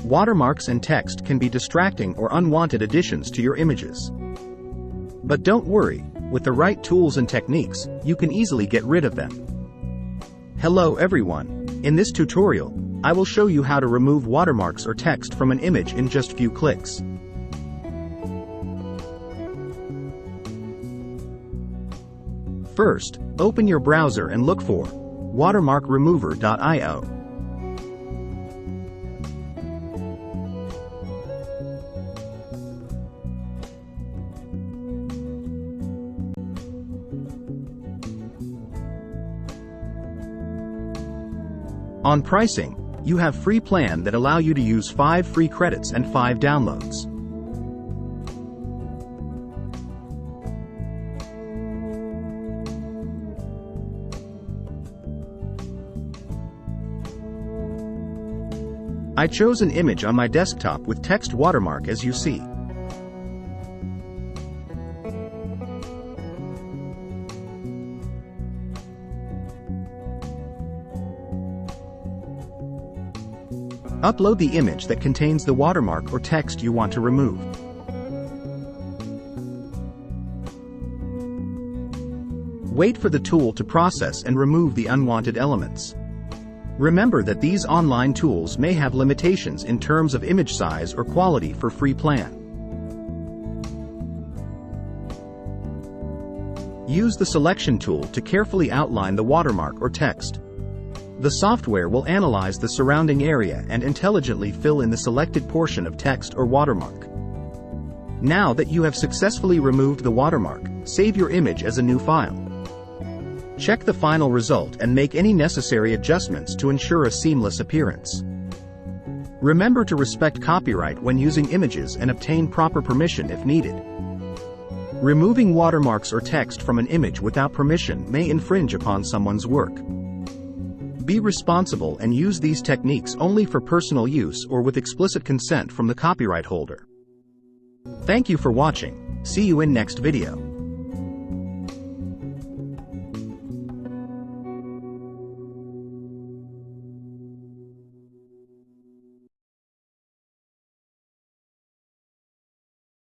Watermarks and text can be distracting or unwanted additions to your images. But don't worry, with the right tools and techniques, you can easily get rid of them. Hello everyone. In this tutorial, I will show you how to remove watermarks or text from an image in just few clicks. First, open your browser and look for watermarkremover.io. On pricing, you have free plan that allow you to use 5 free credits and 5 downloads. I chose an image on my desktop with text watermark as you see. Upload the image that contains the watermark or text you want to remove. Wait for the tool to process and remove the unwanted elements. Remember that these online tools may have limitations in terms of image size or quality for free plan. Use the selection tool to carefully outline the watermark or text. The software will analyze the surrounding area and intelligently fill in the selected portion of text or watermark. Now that you have successfully removed the watermark, save your image as a new file. Check the final result and make any necessary adjustments to ensure a seamless appearance. Remember to respect copyright when using images and obtain proper permission if needed. Removing watermarks or text from an image without permission may infringe upon someone's work. Be responsible and use these techniques only for personal use or with explicit consent from the copyright holder. Thank you for watching. See you in next video.